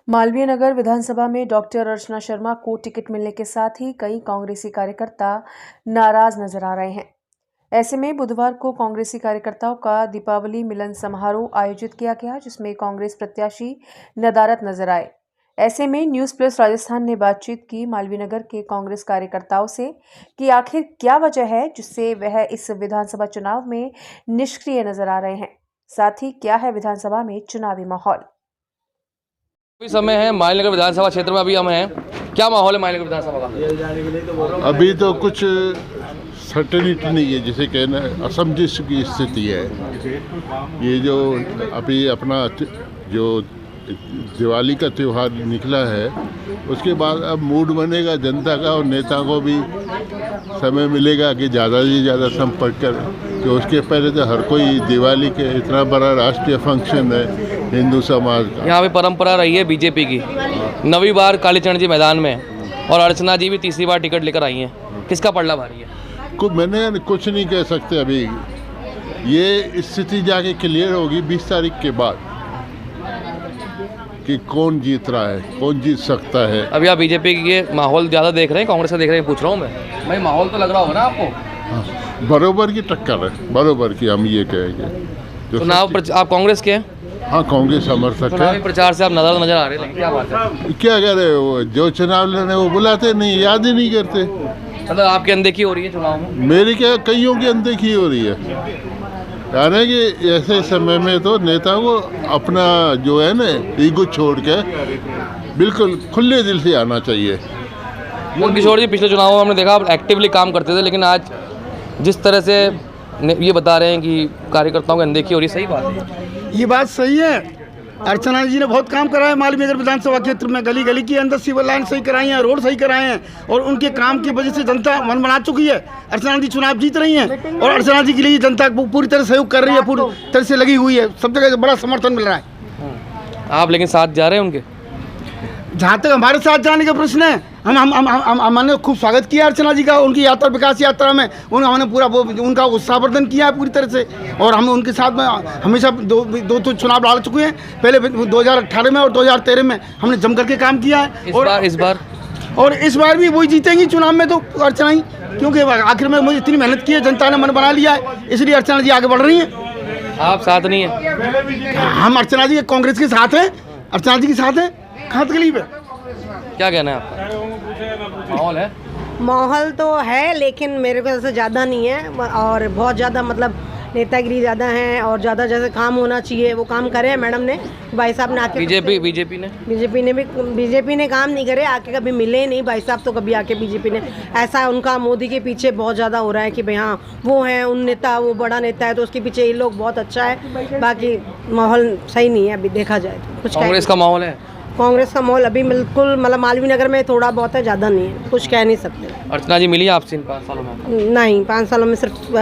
मालवीय नगर विधानसभा में डॉक्टर अर्चना शर्मा को टिकट मिलने के साथ ही कई कांग्रेसी कार्यकर्ता नाराज नजर आ रहे हैं। ऐसे में बुधवार को कांग्रेसी कार्यकर्ताओं का दीपावली मिलन समारोह आयोजित किया गया, जिसमें कांग्रेस प्रत्याशी नदारत नजर आए। ऐसे में न्यूज़ प्लस राजस्थान ने बातचीत की मालवीय नगर के कांग्रेस कार्यकर्ताओं से कि आखिर क्या वजह है जिससे वह इस विधानसभा चुनाव में निष्क्रिय नजर आ रहे हैं। साथ ही क्या है विधानसभा में चुनावी माहौल। अभी समय है मालवीय नगर विधानसभा क्षेत्र में, अभी हम हैं। क्या माहौल है मालवीय नगर विधानसभा का? अभी तो कुछ सर्टेनिटी नहीं है, जिसे कहना असमंजस की स्थिति है। ये जो अभी अपना जो दिवाली का त्यौहार निकला है, उसके बाद अब मूड बनेगा जनता का और नेता को भी समय मिलेगा कि ज़्यादा से ज़्यादा संपर्क करें। कि उसके पहले तो हर कोई दिवाली के इतना बड़ा राष्ट्रीय फंक्शन है हिंदू समाज का। यहाँ पे परंपरा रही है बीजेपी की, 9वीं बार कालीचरण जी मैदान में और अर्चना जी भी 3री बार टिकट लेकर आई हैं। किसका पलड़ा भारी है? मैंने कुछ नहीं कह सकते अभी। ये स्थिति जाके क्लियर होगी 20 तारीख के बाद कि कौन जीत रहा है, कौन जीत सकता है। अभी आप बीजेपी के माहौल ज़्यादा देख रहे हैं, कांग्रेस का देख रहे हैं? पूछ रहा हूँ मैं भाई, माहौल तो लग रहा होगा ना आपको? हाँ, बरोबर की टक्कर है, बरोबर की हम ये कहेंगे। चुनाव आप कांग्रेस के हैं? हाँ, कांग्रेस समर्थक है। प्रचार से आप नजर आ रहे हैं, क्या बात है? क्या कह रहे हो? जो चुनाव लड़े वो बुलाते नहीं, याद ही नहीं करते। मतलब आपकी अनदेखी हो रही है चुनाव में? मेरी क्या, कईयों की अनदेखी हो रही है। यानी कि ऐसे समय में तो नेता को अपना जो है ना ईगो छोड़ के बिल्कुल खुले दिल से आना चाहिए। किशोर जी, पिछले चुनावों में हमने देखा आप एक्टिवली काम करते थे, लेकिन आज जिस तरह से ये बता रहे हैं कि कार्यकर्ताओं की अनदेखी हो रही है, सही बात है? ये बात सही है। अर्चना जी ने बहुत काम कराया मालवीय नगर विधानसभा क्षेत्र में। गली गली के अंदर सिविल लाइन सही कराई है, रोड सही कराए हैं और उनके काम की वजह से जनता मन बना चुकी है। अर्चना जी चुनाव जीत रही हैं और अर्चना जी के लिए जनता पूरी तरह सहयोग कर रही है, पूरी तरह से लगी हुई है। सब जगह बड़ा समर्थन मिल रहा है। आप लेकिन साथ जा रहे हैं उनके? जहाँ तक हमारे साथ जाने का प्रश्न है, हमने खूब स्वागत किया अर्चना जी का उनकी यात्रा, विकास यात्रा में। हमने पूरा उनका उत्साहवर्धन किया है पूरी तरह से और हम उनके साथ में हमेशा दो चुनाव लड़ चुके हैं। पहले 2018 में और 2013 में हमने जम करके काम किया है। इस बार भी वही जीतेंगी चुनाव में तो अर्चना ही, क्योंकि आखिर में मुझे इतनी मेहनत की है, जनता ने मन बना लिया है, इसलिए अर्चना जी आगे बढ़ रही हैं। आप साथ नहीं है? हम अर्चना जी कांग्रेस के साथ हैं, अर्चना जी के साथ हैं। कहाँ तकलीफ है? क्या कहना है आपका? माहौल है? माहौल तो है, लेकिन मेरे को ऐसा ज़्यादा नहीं है और बहुत ज़्यादा मतलब नेतागिरी ज़्यादा है और ज़्यादा जैसे काम होना चाहिए वो काम करे हैं मैडम ने, भाई साहब ने आके। बीजेपी ने काम नहीं करे, आके कभी मिले नहीं भाई साहब, तो कभी आके बीजेपी ने ऐसा उनका मोदी के पीछे बहुत ज़्यादा हो रहा है कि भाई हाँ वो है उन नेता, वो बड़ा नेता है तो उसके पीछे ये लोग बहुत अच्छा है। बाकी माहौल सही नहीं है अभी देखा जाए तो। कुछ कांग्रेस का माहौल है? कांग्रेस का माहौल अभी बिल्कुल मतलब मालवीय नगर में थोड़ा बहुत है, ज़्यादा नहीं है, कुछ कह नहीं सकते। अर्चना जी मिली आपसे इन 5 सालों में? नहीं, 5 सालों में सिर्फ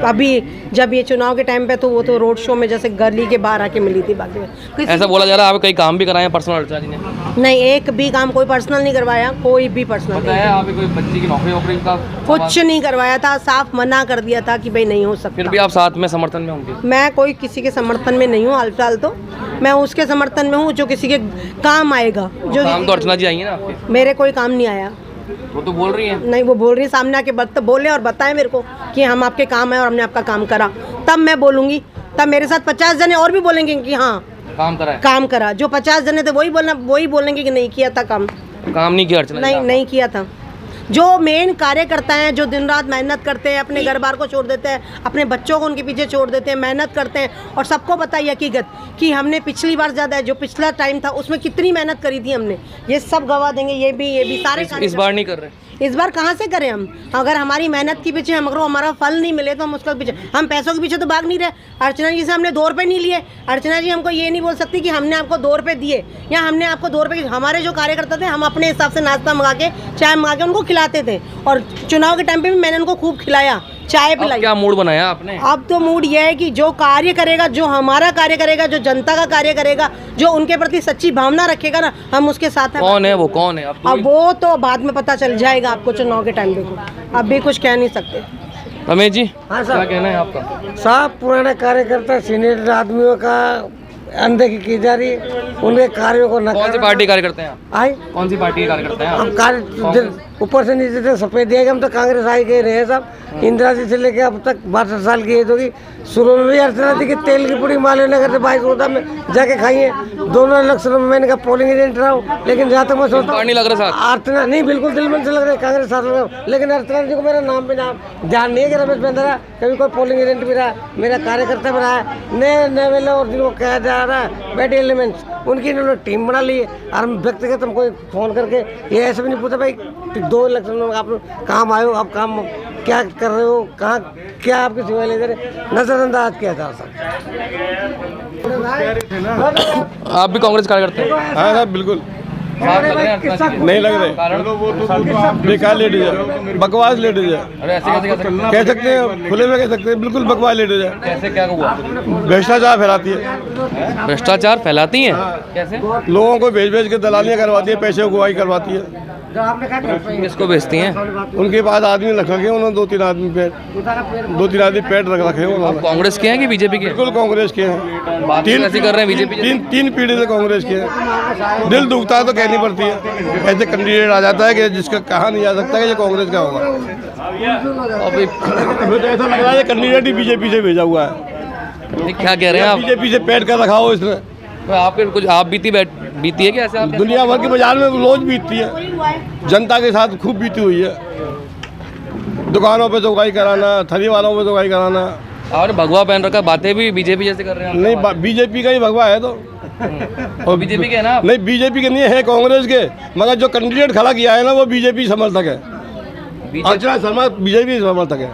अभी जब ये चुनाव के टाइम पे तो वो तो रोड शो में जैसे गली के बाहर आके मिली थी। बाकी ऐसा बोला जा रहा है आप कई काम भी कराए हैं पर्सनल अर्चना जी ने? नहीं, एक भी काम कोई पर्सनल नहीं करवाया, कोई भी पर्सनल नहीं। आप कोई बच्ची की नौकरी का कुछ नहीं करवाया था, साफ मना कर दिया था कि भाई नहीं हो सकता। फिर भी आप साथ में समर्थन में होंगे? मैं कोई किसी के समर्थन में नहीं हूँ हाल-फिलहाल, तो मैं उसके समर्थन में हूँ जो किसी के काम आएगा। जो काम तो अर्चना जी आई है ना आपके? मेरे कोई काम नहीं आया। वो तो बोल रही है। नहीं, वो बोल रही है, सामने आके बोले और बताए मेरे को कि हम आपके काम है और हमने आपका काम करा, तब मैं बोलूँगी। तब मेरे साथ 50 जने और भी बोलेंगे कि हाँ काम करा। जो 50 जने थे वही बोलेंगे कि नहीं किया था काम नहीं किया अर्चना? नहीं किया था। जो मेन कार्यकर्ता हैं, जो दिन रात मेहनत करते हैं, अपने घर बार को छोड़ देते हैं, अपने बच्चों को उनके पीछे छोड़ देते हैं, मेहनत करते हैं और सबको पता है हकीकत कि हमने पिछली बार ज़्यादा जो पिछला टाइम था उसमें कितनी मेहनत करी थी हमने, ये सब गवा देंगे। ये भी सारे इस बार नहीं कर रहे। इस बार कहाँ से करें हम? अगर हमारी मेहनत के पीछे अगर हमारा फल नहीं मिले तो हम उसके पीछे, हम पैसों के पीछे तो भाग नहीं रहे। अर्चना जी से हमने 2 रुपये नहीं लिए। अर्चना जी हमको ये नहीं बोल सकती कि हमने आपको 2 रुपये दिए या हमने आपको 2 रुपये। हमारे जो कार्यकर्ता थे हम अपने हिसाब से नाश्ता मंगा के, चाय मंगा के उनको खिलाते थे और चुनाव के टाइम पे भी मैंने उनको खूब खिलाया, चाय पिलाई। क्या मूड बनाया आपने? अब तो मूड ये है कि जो कार्य करेगा, जो हमारा कार्य करेगा, जो जनता का कार्य करेगा, जो उनके प्रति सच्ची भावना रखेगा ना, हम उसके साथ हैं। कौन है वो? कौन है? अब वो तो बाद में पता चल जाएगा आपको चुनाव के टाइम पे, अभी कुछ कह नहीं सकते। रमेश जी, हाँ क्या कहना है आपका? साहब, पुराने कार्यकर्ता सीनियर आदमियों का अनदेखी की जा रही है, उनके कार्यों को कौन सी पार्टी कार्यकर्ता हैं आप? आई कौन सी पार्टी के कार्यकर्ता हैं हम आप? कार्य ऊपर से नीचे तक सफेद दिया हम तो कांग्रेस आई गए रहे सब। इंदिरा जी से लेके अब तक 62 साल की एज होगी। शुरू में भी अर्चना थी कि तेल की पूरी मालवीय नगर से 22 में जाके खाई है। दोनों इलेक्शनों में मैंने कहा पोलिंग एजेंट रहा हूँ, लेकिन जहाँ तक मैं सोचता हूँ नहीं लग रहा साथ? अर्चना नहीं, बिल्कुल दिल मन से लग रहा है कांग्रेस साथ लग रहा हूँ। लेकिन अर्चना जी को मेरा नाम भी नाम ध्यान नहीं है कि रमेश बेंद्रा कभी कोई पोलिंग एजेंट भी रहा, मेरा कार्यकर्ता भी रहा है। नए नए वेले और जिनको कहा जा रहा है बैड एलिमेंट्स, उनकी इन्होंने टीम बना ली है। और हम व्यक्तिगत हमको फ़ोन करके ये ऐसे भी नहीं पूछा भाई 2 इलेक्शन में आप काम आए हो, आप काम क्या कर रहे हो, कहाँ क्या आपकी सेवा ले रहे, नज़रअंदाज किया जा सकता। आप भी कांग्रेस कार्यकर्ता हैं? हाँ साहब बिल्कुल साथ लग रहे हैं अर्चना जी के? नहीं लग रहे, कारण बेकार लेडीज है, बकवास लेडीज है। अरे ऐसे कैसे कह सकते हैं, खुले में कह सकते हैं, बिल्कुल बकवास लेडीज है। कैसे क्या हुआ? भ्रष्टाचार फैलाती है, भ्रष्टाचार फैलाती हैं? कैसे? लोगों को भेज के दलालियाँ करवाती है, पैसे उगवाई करवाती है। किसको बेचती हैं? उनके पास आदमी रख रखे हैं उन्होंने, 2-3 आदमी पेट रख रखे हैं उन्होंने। कांग्रेस के हैं कि बीजेपी के? बिल्कुल कांग्रेस के हैं। बात ऐसी कर रहे हैं बीजेपी के? तीन पीढ़ी से कांग्रेस के हैं। दिल दुखता है तो कहनी पड़ती है। ऐसे कैंडिडेट आ जाता है कि जिसका कहा नहीं जा सकता कि ये कांग्रेस का होगा। अभी हमें तो ऐसा लग रहा है कैंडिडेट ही बीजेपी से भेजा हुआ है। क्या कह रहे हैं आप? बीजेपी से पेट कर रखा हो इसने। तो आपके कुछ आप बीती है क्या ऐसे? आप दुनिया भर के बाजार में रोज बीतती है, जनता के साथ खूब बीती हुई है। दुकानों पे चौकाई कराना, थली वालों पे चौकाई कराना। और भगवा पहन रखा, बातें भी बीजेपी जैसे कर रहे हैं? नहीं, बीजेपी का ही भगवा है तो। और बीजेपी के है ना आप? नहीं, बीजेपी के नहीं है, कांग्रेस के। मगर जो कैंडिडेट खड़ा किया है ना वो बीजेपी समर्थक है। अर्चना शर्मा बीजेपी समर्थक है।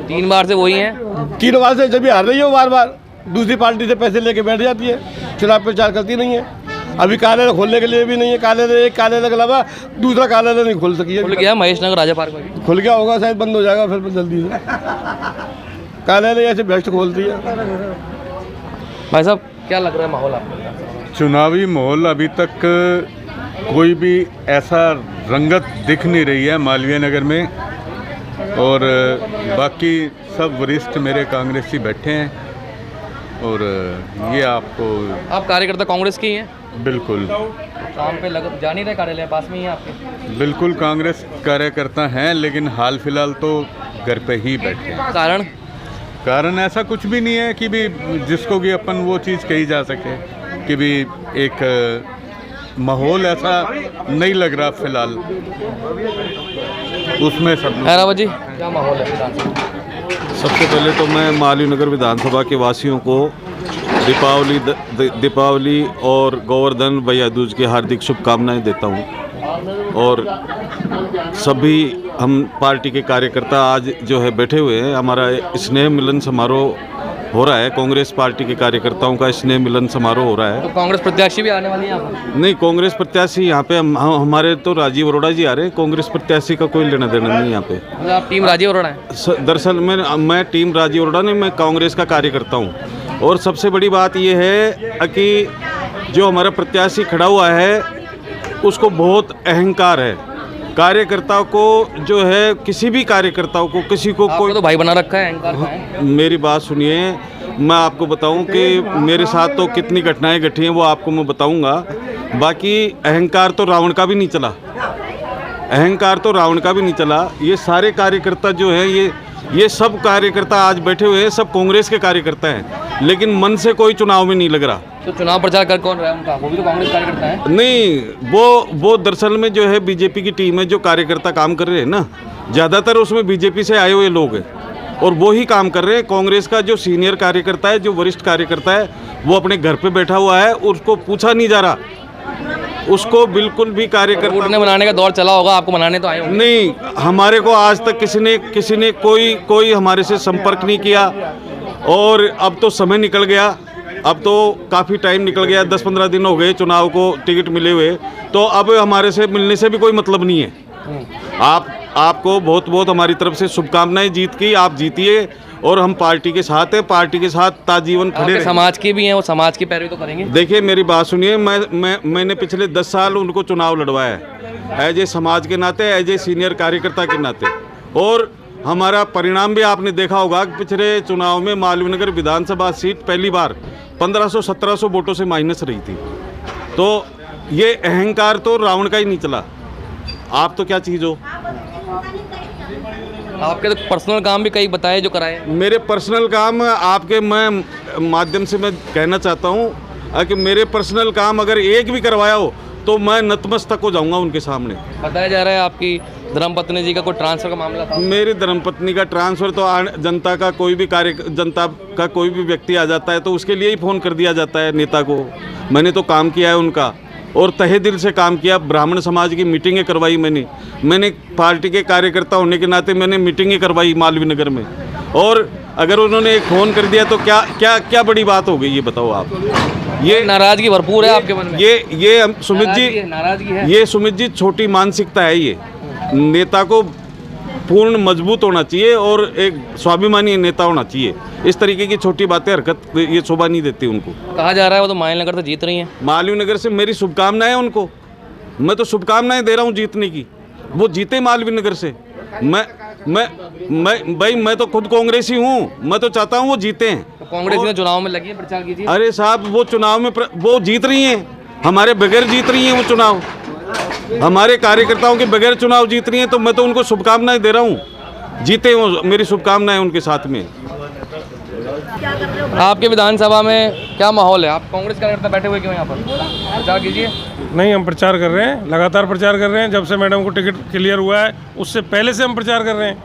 3 बार से वही हैं? 3 बार से जब भी हार रही है वो बार बार दूसरी पार्टी से पैसे लेके बैठ जाती है, चुनाव प्रचार करती नहीं है। अभी कार्यालय खोलने के लिए भी नहीं है, कार्यालय एक कार्यालय के अलावा दूसरा कार्यालय नहीं खोल सकी है। खुल गया महेश नगर राजा पार्क में? खुल गया होगा, शायद बंद हो जाएगा फिर जल्दी से। कार्यालय ऐसे बेस्ट खोलती है। भाई साहब क्या लग रहा है माहौल आपको? चुनावी माहौल अभी तक कोई भी ऐसा रंगत दिख नहीं रही है मालवीय नगर में। और बाकी सब वरिष्ठ मेरे कांग्रेसी बैठे हैं और ये आपको। आप कार्यकर्ता कांग्रेस के ही हैं? बिल्कुल। काम पे जा नहीं रहे, कार्यालय पास में ही है आपके? बिल्कुल कांग्रेस कार्यकर्ता हैं, लेकिन हाल फिलहाल तो घर पे ही बैठे हैं। कारण ऐसा कुछ भी नहीं है कि भी जिसको कि अपन वो चीज़ कही जा सके कि भी एक माहौल ऐसा नहीं लग रहा फिलहाल उसमें सब। हैराबाद जी क्या माहौल है? सबसे पहले तो मैं मालवीय नगर विधानसभा के वासियों को दीपावली और गोवर्धन भैया दूज की हार्दिक शुभकामनाएं देता हूं। और सभी हम पार्टी के कार्यकर्ता आज जो है बैठे हुए हैं, हमारा स्नेह मिलन समारोह हो रहा है। कांग्रेस पार्टी के कार्यकर्ताओं का स्नेह मिलन समारोह हो रहा है। तो कांग्रेस प्रत्याशी भी आने वाली है यहाँ पर? नहीं, कांग्रेस प्रत्याशी यहाँ पे हमारे तो राजीव अरोड़ा जी आ रहे हैं। कांग्रेस प्रत्याशी का कोई लेना देना नहीं यहाँ पे। मतलब आप टीम राजीव अरोड़ा है? दरअसल मैं टीम राजीव अरोड़ा नहीं, मैं कांग्रेस का कार्यकर्ता हूँ। और सबसे बड़ी बात ये है कि जो हमारा प्रत्याशी खड़ा हुआ है उसको बहुत अहंकार है। कार्यकर्ताओं को जो है, किसी भी कार्यकर्ताओं को, किसी को कोई तो भाई बना रखा है, अहंकार का है। मेरी बात सुनिए, मैं आपको बताऊं कि मेरे साथ तो कितनी घटनाएं घटी हैं वो आपको मैं बताऊंगा। बाकी अहंकार तो रावण का भी नहीं चला, अहंकार तो रावण का भी नहीं चला। ये सारे कार्यकर्ता जो है, ये सब कार्यकर्ता आज बैठे हुए हैं, सब कांग्रेस के कार्यकर्ता हैं, लेकिन मन से कोई चुनाव में नहीं लग रहा। तो चुनाव प्रचार कर कौन रहा है उनका? वो भी तो कांग्रेस कार्यकर्ता है। नहीं, वो दरअसल में जो है बीजेपी की टीम है, जो कार्यकर्ता काम कर रहे हैं ना, ज़्यादातर उसमें बीजेपी से आए हुए लोग हैं और वो ही काम कर रहे हैं। कांग्रेस का जो सीनियर कार्यकर्ता है, जो वरिष्ठ कार्यकर्ता है, वो अपने घर पे बैठा हुआ है, उसको पूछा नहीं जा रहा, उसको बिल्कुल भी कार्यकर्ता ने बनाने का दौर चला होगा, आपको बनाने तो आए होंगे। नहीं, हमारे को आज तक किसी ने कोई हमारे से संपर्क नहीं किया। और अब तो समय निकल गया, अब तो काफ़ी टाइम निकल गया, 10-15 दिन हो गए चुनाव को टिकट मिले हुए, तो अब हमारे से मिलने से भी कोई मतलब नहीं है। आपको बहुत बहुत हमारी तरफ से शुभकामनाएं जीत की, आप जीतिए और हम पार्टी के साथ हैं, पार्टी के साथ ताजीवन खड़े रहें। समाज के भी हैं, वो समाज की पैरवी तो करेंगे। देखिए मेरी बात सुनिए, मैंने पिछले 10 साल उनको चुनाव लड़वाया है, एज ए समाज के नाते, एज ए सीनियर कार्यकर्ता के नाते। और हमारा परिणाम भी आपने देखा होगा कि पिछले चुनाव में मालवीय नगर विधानसभा सीट पहली बार 1500-1700 वोटों से माइनस रही थी। तो ये अहंकार तो रावण का ही नहीं चला। आप तो क्या चीज़ हो। आपके तो पर्सनल काम भी कई बताए जो कराए। मेरे पर्सनल काम आपके मैं माध्यम से मैं कहना चाहता हूँ कि मेरे पर्सनल काम अगर एक भी करवाया हो तो मैं नतमस्तक हो जाऊंगा उनके सामने। बताया जा रहा है आपकी धर्मपत्नी जी का कोई ट्रांसफर का मामला था। मेरी धर्मपत्नी का ट्रांसफ़र तो जनता का कोई भी व्यक्ति आ जाता है तो उसके लिए ही फ़ोन कर दिया जाता है नेता को। मैंने तो काम किया है उनका और तहे दिल से काम किया। ब्राह्मण समाज की मीटिंगें करवाई मैंने पार्टी के कार्यकर्ता होने के नाते मैंने मीटिंगें करवाई मालवीय नगर में। और अगर उन्होंने एक फ़ोन कर दिया तो क्या बड़ी बात हो गई ये बताओ आप। ये नाराजगी भरपूर है आपके मन में। ये सुमित जी नाराजगी है। ये सुमित जी छोटी मानसिकता है। ये नेता को पूर्ण मजबूत होना चाहिए और एक स्वाभिमानी नेता होना चाहिए। इस तरीके की छोटी बातें हरकत ये शोभा नहीं देती उनको। कहा जा रहा है वो तो मालवीय नगर से जीत रही हैं। मालवीय नगर से मेरी शुभकामनाएं उनको। मैं तो शुभकामनाएं दे रहा हूं जीतने की। वो जीते मालवीय नगर से। मैं तो खुद कांग्रेसी हूं। मैं तो चाहता हूं वो जीते हैं। तो कांग्रेस ने चुनाव में लगी है, प्रचार कीजिए। अरे साहब वो चुनाव में वो जीत रही हैं। हमारे बगैर जीत रही हैं वो चुनाव। हमारे कार्यकर्ताओं के बगैर चुनाव जीत रही हैं। तो मैं तो उनको शुभकामनाएं दे रहा हूं। जीते वो, मेरी शुभकामनाएं उनके साथ में। आपके विधानसभा में क्या माहौल है? आप कांग्रेस कार्यकर्ता बैठे हुए क्यों यहाँ पर? प्रचार कीजिए। नहीं, हम प्रचार कर रहे हैं, लगातार प्रचार कर रहे हैं। जब से मैडम को टिकट क्लियर हुआ है उससे पहले से हम प्रचार कर रहे हैं।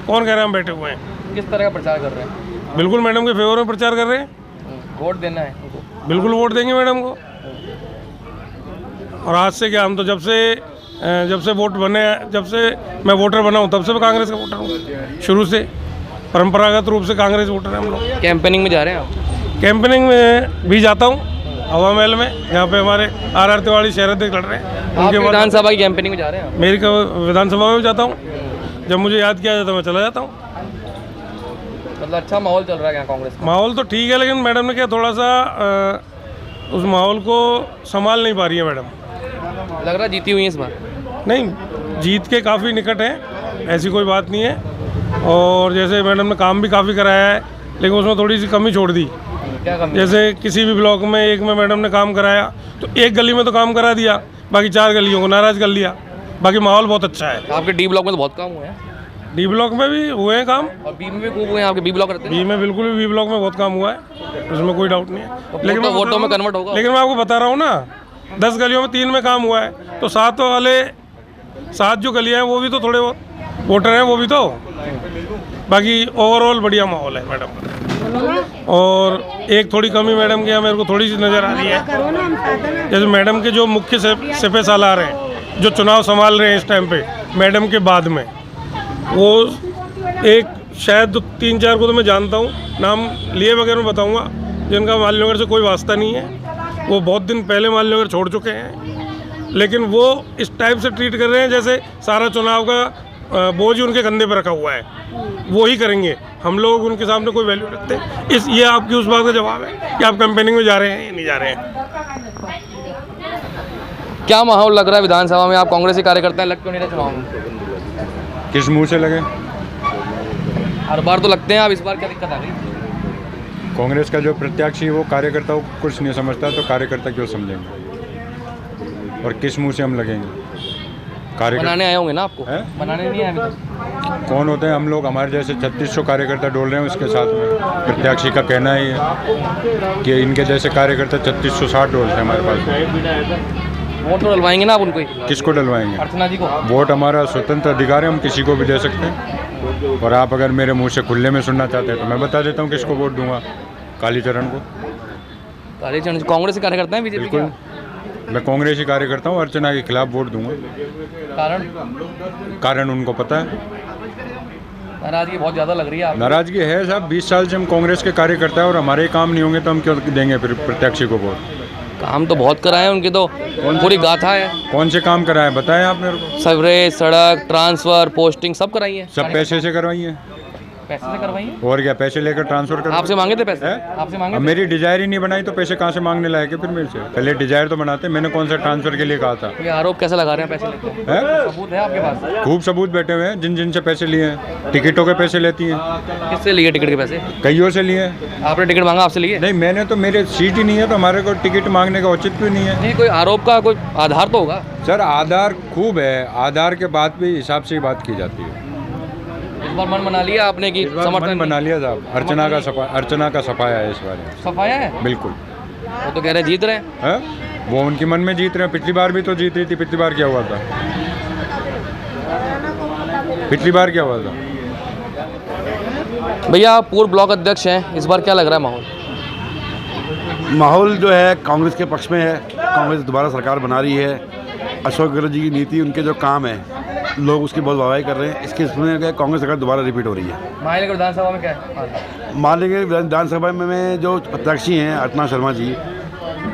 कौन कह रहा है हम बैठे हुए हैं? किस तरह का प्रचार कर रहे हैं? बिल्कुल मैडम के फेवर में प्रचार कर रहे हैं। वोट देना है उनको। बिल्कुल वोट देंगे मैडम को। और आज से क्या, हम तो जब से वोट बने, जब से मैं वोटर बना हूँ तब से मैं कांग्रेस का वोटर हूँ। शुरू से परंपरागत रूप से कांग्रेस वोटर हैं हम लोग। कैंपेनिंग में जा रहे हैं आप? कैंपेनिंग में भी जाता हूँ हवा महल में, यहाँ पे हमारे आर तिवारी शहर अध्यक्ष लड़ रहे हैं। उनके विधानसभा की कैंपेनिंग में जा रहे हैं? मेरी विधानसभा में जाता हूँ। जब मुझे याद किया जाता मैं चला जाता हूँ। मतलब अच्छा माहौल चल रहा है यहाँ कांग्रेस का? माहौल तो ठीक है, लेकिन मैडम ने क्या थोड़ा सा उस माहौल को संभाल नहीं पा रही है मैडम। लग रहा है जीती हुई है इस बार? नहीं, जीत के काफ़ी निकट है, ऐसी कोई बात नहीं है। और जैसे मैडम ने काम भी काफ़ी कराया है, लेकिन उसमें थोड़ी सी कमी छोड़ दी। क्या कमी? जैसे किसी भी ब्लॉक में एक में मैडम ने काम कराया तो एक गली में तो काम करा दिया, बाकी 4 गलियों को नाराज़ कर लिया। बाकी माहौल बहुत अच्छा है। आपके डी ब्लॉक में तो बहुत काम हुए हैं। डी ब्लॉक में भी हुए हैं काम और बी में भी खूब हुए हैं। आपके बी ब्लॉक रहते हैं? बी में बिल्कुल भी, बी ब्लॉक में बहुत काम हुआ है, उसमें कोई डाउट नहीं है। लेकिन वोटों में कन्वर्ट होगा। लेकिन मैं आपको बता रहा हूँ ना, 10 गलियों में 3 में काम हुआ है, तो 7 जो गलियाँ हैं वो भी तो थोड़े बहुत वोटर हैं, वो भी तो। बाकी ओवरऑल बढ़िया माहौल है मैडम का। और एक थोड़ी कमी मैडम के यहाँ मेरे को थोड़ी सी नज़र आ रही है। जैसे मैडम के जो मुख्य सिपह सालार हैं, जो चुनाव संभाल रहे हैं इस टाइम पे मैडम के बाद में, वो एक शायद 3-4 को तो मैं जानता हूँ, नाम लिए बगैर मैं बताऊँगा, जिनका मालवीय नगर से कोई वास्ता नहीं है। वो बहुत दिन पहले मालवीय नगर छोड़ चुके हैं, लेकिन वो इस टाइप से ट्रीट कर रहे हैं जैसे सारा चुनाव का बोझ उनके कंधे पर रखा हुआ है। वो ही करेंगे। हम लोग उनके सामने कोई वैल्यू रखते। ये आपकी उस बात का जवाब है कि आप कैंपेनिंग में जा रहे हैं या नहीं जा रहे हैं। क्या माहौल लग रहा है विधानसभा में? आप कांग्रेसी कार्यकर्ता हैं, लग क्यों नहीं रहे चुनाव में? किस मुंह से लगे? हर बार तो लगते हैं, आप इस बार क्या दिक्कत आ गई? कांग्रेस का जो प्रत्याशी है वो कार्यकर्ताओं को कुछ नहीं समझता, तो कार्यकर्ता क्यों समझेंगे? और किस मुंह से हम लगेंगे? बनाने आए होंगे ना आपको? बनाने नहीं आए अभी तक। कौन होते हैं हम लोग? हमारे जैसे 3600 कार्यकर्ता डोल रहे हैं उसके साथ में। प्रत्याशी का कहना ही है कि इनके जैसे कार्यकर्ता 3660 डोल हैं हमारे पास। वोट तो डलवाएंगे ना आप उनको? किसको डलवाएंगे? अर्चना जी को। वोट हमारा स्वतंत्र अधिकार है, हम किसी को भी दे सकते हैं। और आप अगर मेरे मुँह से खुले में सुनना चाहते हैं तो मैं बता देता हूँ किसको वोट दूंगा। कालीचरण को। कालीचरण कांग्रेस के कार्यकर्ता हैं? बीजेपी? बिल्कुल, मैं कांग्रेसी कार्यकर्ता हूँ। अर्चना के खिलाफ वोट दूंगा। कारण उनको पता है। नाराजगी बहुत ज़्यादा लग रही है। नाराजगी है साहब, 20 साल से हम कांग्रेस के कार्यकर्ता हैं और हमारे काम नहीं होंगे तो हम क्यों देंगे फिर प्रत्याशी को वोट? काम तो बहुत कराए हैं उनके, तो पूरी गाथा है। कौन से काम कराए बताएं आप मेरे को? सवरेज, सड़क, ट्रांसफ़र, पोस्टिंग सब कराई है। सब पैसे से करवाई है। पैसे से करवाई है? और क्या, पैसे लेकर ट्रांसफर कर। आपसे मांगे थे पैसे? हैं? आपसे मांगे अब थे? मेरी डिजायर ही नहीं बनाई तो पैसे कहाँ से मांगने लायक है फिर मेरे से? पहले डिजायर तो बनाते, मैंने कौन सा ट्रांसफर के लिए कहा था? ये आरोप कैसे लगा रहे हैं पैसे लेते हैं? हैं? सबूत है आपके पास? खूब सबूत बैठे हुए हैं, जिन जिन से पैसे लिए हैं। टिकटों के पैसे लेती हैं, किससे लिए टिकट के पैसे? कईयों से लिए हैं। आपने टिकट मांगा, आपसे लिए? नहीं, मैंने तो, मेरे सीट ही नहीं है तो हमारे को टिकट मांगने का औचित्य भी नहीं है। नहीं, कोई आरोप का कोई आधार तो होगा सर, आधार खूब है, आधार के बाद भी हिसाब से ही बात की जाती है। इस बार मन बना लिया आपने कि समर्थन मन बना लिया साहब, अर्चना का सफाया है इस बार। सफाया है? बिल्कुल। वो तो कह रहे हैं जीत रहे हैं। हैं? वो उनके मन में जीत रहे हैं, पिछली बार भी तो जीत रही थी। पिछली बार क्या हुआ था? पिछली बार क्या हुआ था? भैया आप पूर्व ब्लॉक अध्यक्ष हैं, इस बार क्या लग रहा है माहौल? माहौल जो है कांग्रेस के पक्ष में है। कांग्रेस दोबारा सरकार बना रही है। अशोक गहलोत जी की नीति, उनके जो काम है, लोग उसकी बहुत वाहवाही कर रहे हैं। इसके इसमें क्या, कांग्रेस सरकार दोबारा रिपीट हो रही है। माननीय विधानसभा में क्या है? माननीय विधानसभा में जो प्रत्याशी हैं अर्चना शर्मा जी,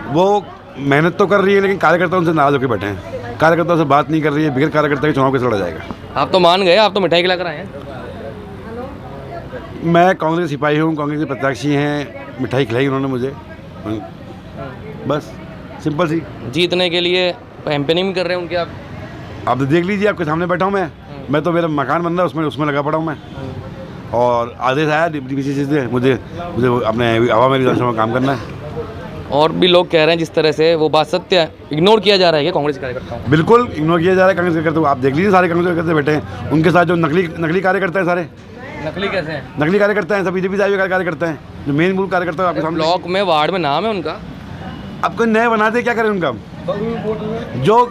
वो मेहनत तो कर रही है लेकिन कार्यकर्ताओं से नाराज होकर बैठे हैं। कार्यकर्ताओं से बात नहीं कर रही है। बगैर कार्यकर्ता के चुनाव कैसे लड़ा जाएगा? आप तो मान गए, आप तो मिठाई खिला कर आए हैं। मैं कांग्रेस सिपाही हूँ, कांग्रेस के प्रत्याशी हैं, मिठाई खिलाई उन्होंने मुझे, बस सिंपल सी। जीतने के लिए कैंपेनिंग भी कर रहे हैं उनके आप? आप तो देख लीजिए, आपके सामने बैठा हूँ मैं तो मेरा मकान बन रहा है, उसमें लगा पड़ा हूँ मैं। और आदेश आया डीपीसी से, मुझे अपने हवा में विधानसभा में काम करना है। और भी लोग कह रहे हैं जिस तरह से वो बात सत्य है, इग्नोर किया जा रहा है क्या कांग्रेस कार्यकर्ताओं? बिल्कुल इग्नोर किया जा रहा है कांग्रेस कार्यकर्ता। आप देख लीजिए, सारे कांग्रेस कार्यकर्ता बैठे हैं, उनके साथ जो नकली कार्यकर्ता हैं, सारे नकली कैसे हैं? नकली कार्यकर्ता हैं, सब बीजेपी से आए हुए कार्यकर्ता हैं। जो मेन मूल कार्यकर्ता है आपके सामने, ब्लॉक में, वार्ड में नाम है उनका। अब कोई नए बनाते क्या करें उनका?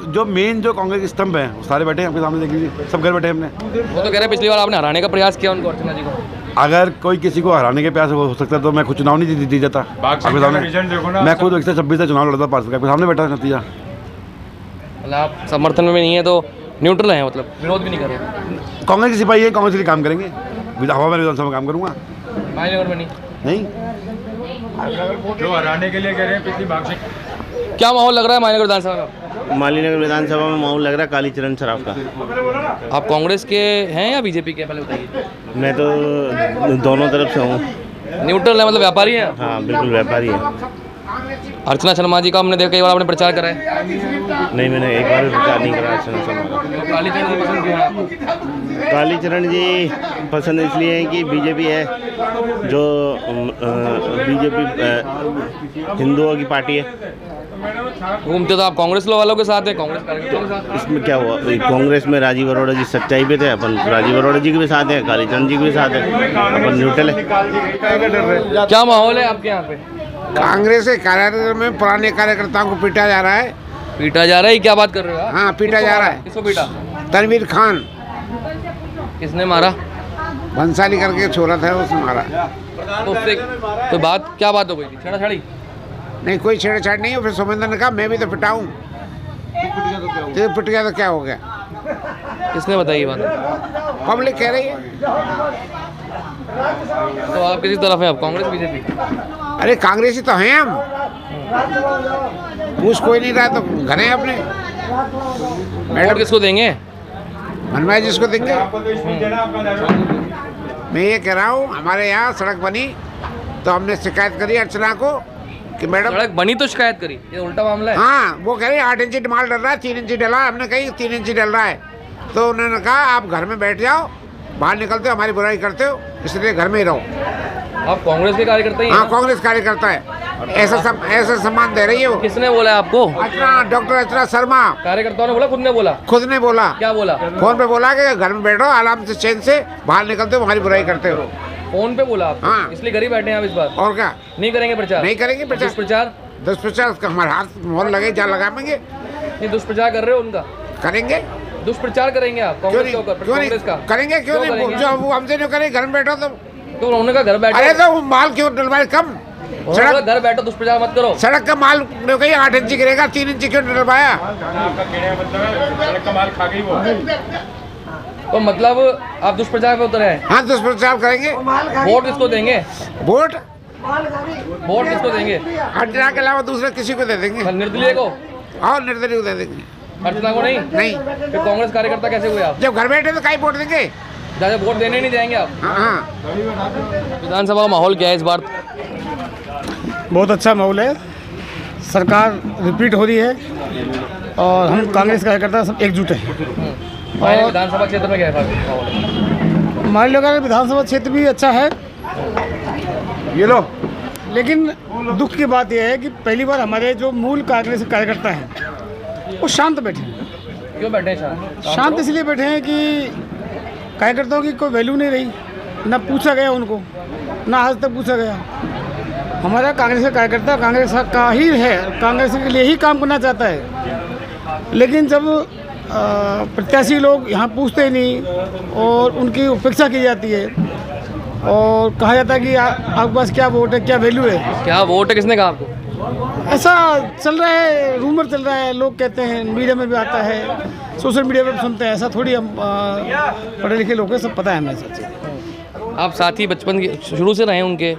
जो मेन जो कांग्रेस के स्तंभ हैं, वो सारे बैठे हैं आपके सामने, देख लीजिए, सब घर बैठे हैं हमने। वो तो कह रहे हैं पिछली बार आपने हराने का प्रयास किया उनको, अर्चना जी को। अगर कोई किसी को हराने के प्यास हो सकता है तो मैं खुद चुनाव नहीं दी जाता आपके सामने। मैं खुद 126 से चुनाव लड़ता पार्षद आपके सामने बैठा नतीजा। मतलब आप समर्थन में नहीं है तो न्यूट्रल है, मतलब विरोध भी नहीं कर रहे? कांग्रेस की सिपाही है, कांग्रेस के लिए काम करेंगे। हवा में विधानसभा में काम करूँगा। मायनगर में नहीं? जो हराने के लिए कह रहे हैं पिछली बार से। क्या माहौल लग रहा है मायनगर विधानसभा में? मालीनगर विधानसभा में माहौल लग रहा है कालीचरण सराफ का। आप कांग्रेस के हैं या बीजेपी के, पहले बताइए। मैं तो दोनों तरफ से हूँ। न्यूट्रल है, मतलब व्यापारी है? हाँ बिल्कुल व्यापारी है। अर्चना शर्मा जी का हमने देखा, कई बार आपने प्रचार करा है? नहीं, मैंने एक बार भी प्रचार नहीं करा अर्चना शर्मा का। तो कालीचरण जी पसंद क्यों है आपको? कालीचरण जी पसंद इसलिए है कि बीजेपी है, जो बीजेपी हिंदुओं की पार्टी है। घूमते तो आप कांग्रेस वालों के साथ है, कांग्रेस कार्यकर्ताओं के साथ? इसमें क्या हुआ, कांग्रेस में राजीव अरोड़ा जी सच्चाई पे थे, अपन राजीव अरोड़ा जी के भी साथ हैं, कालीचरण जी के भी साथ हैं, अपन न्यूट्रल है। क्या माहौल है आपके यहाँ पे? कांग्रेस के कार्यकर्ता में पुराने कार्यकर्ताओं को पीटा जा रहा है। पीटा जा रहा है? क्या बात कर रहे हो आप? हाँ, पीटा जा रहा है। किसको पीटा? तनवीर खान। किसने मारा? भंसाली करके छोरा था, उसने मारा। तो उससे कोई बात, क्या बात हो गई थी? छेड़ाछाड़ी? नहीं, कोई छेड़छाड़ नहीं है। फिर सुमेंद्र ने कहा मैं भी तो पिटाऊं। तो पिट गया तो क्या हो गया? किसने बताई ये बात? पब्लिक कह रही है। तो आप किसी तरफ हैं, आप कांग्रेस बीजेपी? अरे कांग्रेसी तो हैं हम, पूछ कोई नहीं रहा तो घर हैं अपने। वोट किसको देंगे? मनमाया जिसको देंगे। मैं ये कह रहा हूँ, हमारे यहाँ सड़क बनी तो हमने शिकायत करी अर्चना को कि मैडम सड़क बनी तो शिकायत करी, ये उल्टा मामला है। हाँ, वो कह रही 8 इंची माल डल रहा है, 3 इंची डला है। हमने कही 3 इंची डल रहा है, तो उन्होंने कहा आप घर में बैठ जाओ, बाहर निकलते हो हमारी बुराई करते हो, इसलिए घर में ही रहो। आप कांग्रेस के कार्यकर्ता ही हैं? हाँ, कांग्रेस कार्यकर्ता है। ऐसा सम्मान दे रही है वो। किसने बोला आपको? डॉक्टर अर्चना शर्मा। कार्यकर्ताओं ने बोला, खुद ने बोला? खुद ने बोला। क्या बोला? फोन पे बोला कि घर में बैठो आराम से, चैन से, बाहर निकलते हो हमारी बुराई करते हो। फोन पे बोला आप? हाँ। इसलिए घर ही बैठे हैं आप इस बार? और क्या, नहीं करेंगे प्रचार? नहीं करेंगे प्रचार। दुष्प्रचार? दुष्प्रचार का हमारे हाथ मोहर लगे, जहाँ लगाएंगे। नहीं, दुष्प्रचार कर रहे हो उनका? करेंगे। दुष्प्रचार करेंगे आप कांग्रेस के ऊपर? कांग्रेस का करेंगे, क्यों नहीं? जो वो हमसे नहीं करेंगे, घर में बैठो तो उन्होंने कहा घर बैठो। अरे तो वो माल क्यों डलवाए कम? सड़क घर बैठो, दुष्प्रचार मत करो। सड़क का माल कहीं 8 इंची गिरेगा, 3 इंची क्यों डलवाया? तो मतलब आप दुष्प्रचार पे उतरे हैं? हाँ, दुष्प्रचार करेंगे। वोट किसको देंगे? वोट किसको देंगे? अर्चना के अलावा दूसरे किसी को दे देंगे। निर्दलीय को? और निर्दलीय को दे देंगे। अर्चना को नहीं? नहीं। फिर कांग्रेस कार्यकर्ता कैसे हुए आप? जब घर बैठे तो कहीं वोट देंगे? ज़्यादा वोट देने नहीं जाएंगे आप? हाँ। विधानसभा का माहौल क्या है इस बार? बहुत अच्छा माहौल है। सरकार रिपीट हो रही है और हम कांग्रेस कार्यकर्ता सब एकजुट हैं। और विधानसभा क्षेत्र में क्या है? हमारे लोगों का विधानसभा क्षेत्र भी अच्छा है, ये लो। लेकिन दुख की बात यह है कि पहली बार हमारे जो मूल कांग्रेस कार्यकर्ता हैं वो शांत बैठे हैं। क्यों बैठे हैं शांत? इसलिए बैठे हैं कि कार्यकर्ताओं की कोई वैल्यू नहीं रही, ना पूछा गया उनको, ना आज तक पूछा गया। हमारा कांग्रेस का कार्यकर्ता कांग्रेस का ही है, कांग्रेस के लिए ही काम करना चाहता है। लेकिन जब प्रत्याशी लोग यहाँ पूछते ही नहीं और उनकी उपेक्षा की जाती है और कहा जाता है कि आपके पास क्या वोट है, क्या वैल्यू है। क्या वोट है, किसने कहा आपको? ऐसा चल रहा है, रूमर चल रहा है, लोग कहते हैं, मीडिया में भी आता है, सोशल मीडिया पर सुनते हैं। ऐसा थोड़ी, हम पढ़े लिखे लोग हैं, सब पता है हमें सच। आप साथी बचपन के शुरू से रहे उनके?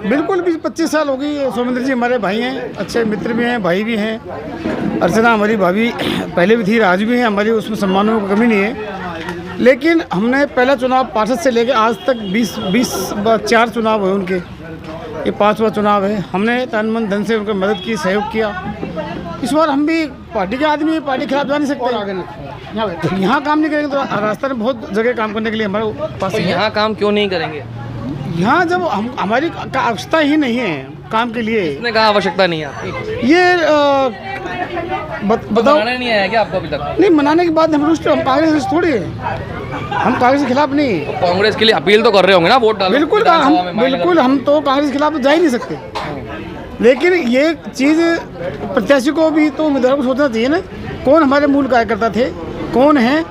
बिल्कुल, 20-25 साल हो गई। सोमेंद्र जी हमारे भाई हैं, अच्छे मित्र भी हैं, भाई भी हैं। अर्चना हमारी भाभी पहले भी थी, आज भी हैं हमारी, उसमें सम्मानों की कमी नहीं है। लेकिन हमने पहला चुनाव पार्षद से लेकर आज तक 4 चुनाव हुए उनके, ये 5वां चुनाव है। हमने तन मन धन से उनकी मदद की, सहयोग किया। इस बार हम भी पार्टी के आदमी, पार्टी के खिलाफ जा नहीं सकते। यहाँ काम नहीं करेंगे तो रास्ता में बहुत जगह काम करने के लिए हमारे पास। यहाँ काम क्यों नहीं करेंगे? यहाँ जब हमारी आवश्यकता ही नहीं है काम के लिए। किसने कहा आवश्यकता नहीं है आपकी? ये बताओ, मनाने नहीं आया क्या आपको अभी तक? नहीं, मनाने की बात हम कांग्रेस थोड़ी है, हम कांग्रेस के खिलाफ नहीं। कांग्रेस के लिए अपील तो कर रहे होंगे ना वोट डालने? बिल्कुल, हम तो कांग्रेस के खिलाफ जा ही नहीं सकते। लेकिन ये चीज़ प्रत्याशी को भी तो उम्मीदवारों को सोचना चाहिए ना, कौन हमारे मूल कार्यकर्ता थे, कौन है,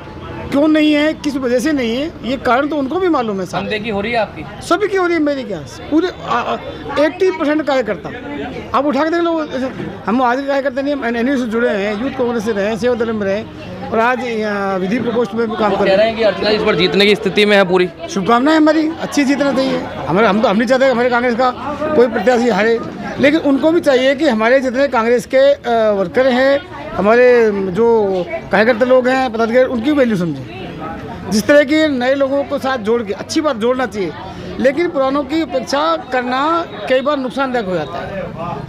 क्यों नहीं है, किस वजह से नहीं है, ये कारण तो उनको भी मालूम है। अनदेखी हो रही है आपकी? सभी की हो रही है, मेरी क्या, पूरे 80% कार्यकर्ता आप उठा के देख लो। हम आज के कार्यकर्ता नहीं, हम एनयू से जुड़े हैं, यूथ कांग्रेस से रहे, सेवा दल में रहे और आज विधि प्रकोष्ठ में भी काम कर रहे हैं कि अर्चना इस बार जीतने की स्थिति में है पूरी। शुभकामनाएं हमारी, अच्छी जीतना चाहिए। हम नहीं चाहते कि हमारे कांग्रेस का कोई प्रत्याशी हारे, लेकिन उनको भी चाहिए कि हमारे जितने कांग्रेस के वर्कर हैं, हमारे जो कार्यकर्ता लोग हैं, पदाधिकारी, उनकी वैल्यू समझें। जिस तरह के नए लोगों को साथ जोड़ के, अच्छी बात जोड़ना चाहिए, लेकिन पुरानों की उपेक्षा करना कई बार नुकसानदायक हो जाता है।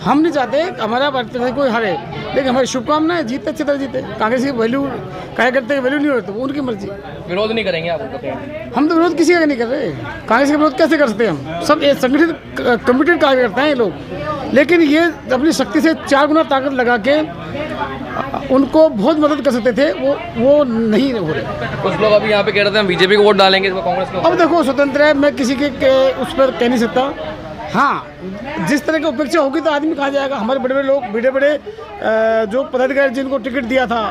हम नहीं चाहते हमारा प्रत्याशी कोई हारे, लेकिन हमारी शुभकामनाएं जीते, अच्छी तरह जीते। कांग्रेस की वैल्यू, कार्यकर्ता की वैल्यू नहीं होती, वो उनकी मर्जी। विरोध नहीं करेंगे आप? हम तो विरोध किसी का नहीं कर रहे। कांग्रेस का विरोध कैसे कर सकते हैं? हम सब एक संगठित कमिटेड कार्यकर्ता हैं ये लोग, लेकिन ये अपनी शक्ति से 4 गुना ताकत लगा के उनको बहुत मदद कर सकते थे, वो नहीं हो रहे। कुछ लोग अभी यहाँ पे कह रहे थे हम बीजेपी को वोट डालेंगे, कांग्रेस को। अब देखो, स्वतंत्र है, मैं किसी के उस पर कह नहीं सकता। हाँ, जिस तरह की उपेक्षा होगी तो आदमी कहाँ जाएगा। हमारे बड़े बड़े लोग, बड़े जो पदाधिकारी जिनको टिकट दिया था,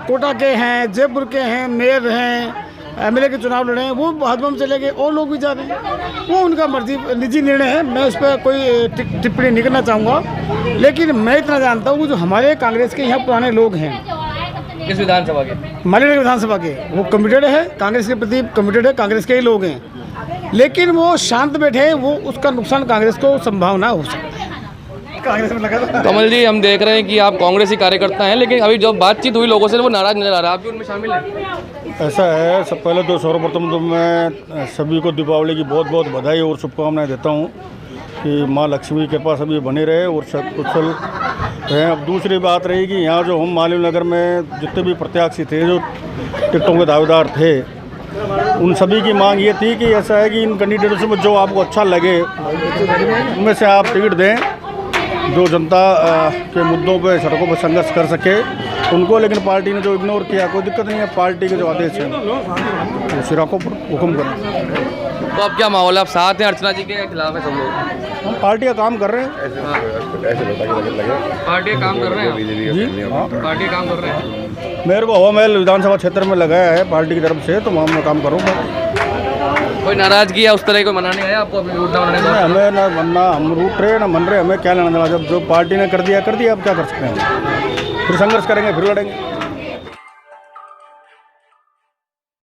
कोटा के हैं, जयपुर के हैं, मेयर हैं, MLA के चुनाव लड़े हैं, वो भाजपा में चले गए और लोग भी जा रहे हैं। वो उनका मर्जी, निजी निर्णय है, मैं उस पर कोई टिप्पणी नहीं करना चाहूँगा। लेकिन मैं इतना जानता हूँ जो हमारे कांग्रेस के यहाँ पुराने लोग हैं, किस विधानसभा के? मालेगांव विधानसभा के, वो कमिटेड है, कांग्रेस के प्रति कमिटेड है, कांग्रेस के ही लोग हैं। लेकिन वो शांत बैठे हैं, वो उसका नुकसान कांग्रेस को संभावना हो सकता है। कांग्रेस में लगा। कमल जी, हम देख रहे हैं कि आप कांग्रेसी कार्यकर्ता हैं, लेकिन अभी जो बातचीत हुई लोगों से वो नाराज नजर आ रहा है, आप भी उनमें शामिल हैं? ऐसा है, सब पहले तो सर्वप्रथम तो मैं सभी को दीपावली की बहुत बहुत बधाई और शुभकामनाएं देता हूं कि माँ लक्ष्मी के पास अभी बने रहे और सब कुशल रहें। अब दूसरी बात रही कि यहाँ जो हम मालवीय नगर में जितने भी प्रत्याशी थे, जो टिकटों के दावेदार थे, उन सभी की मांग ये थी कि ऐसा है कि इन कैंडिडेट्स में जो आपको अच्छा लगे उनमें से आप टिकट दें, जो जनता के मुद्दों पे सड़कों पर संघर्ष कर सके उनको। लेकिन पार्टी ने जो इग्नोर किया, कोई दिक्कत नहीं है, पार्टी के जो आदेश हैं वो सिराकों पर हुक्म करें। तो अब क्या माहौल है? आप साथ हैं अर्चना जी के खिलाफ है सब लोग? हम पार्टी का काम कर रहे हैं। पार्टी का काम कर रहे हैं जी, पार्टी काम कर रहे हैं। मेरे को हवा महल विधानसभा क्षेत्र में लगाया है पार्टी की तरफ से, तो मैं काम करूँगा। कोई नाराजगी है उस तरह को मनाने आया आपको? अभी रूट ना मनाने दो। हमें ना मनना, हम रूट रहे ना मन रहे, हमें क्या लेना देना। जब जो पार्टी ने कर दिया अब क्या कर सकते हैं? फिर संघर्ष करेंगे, फिर लड़ेंगे।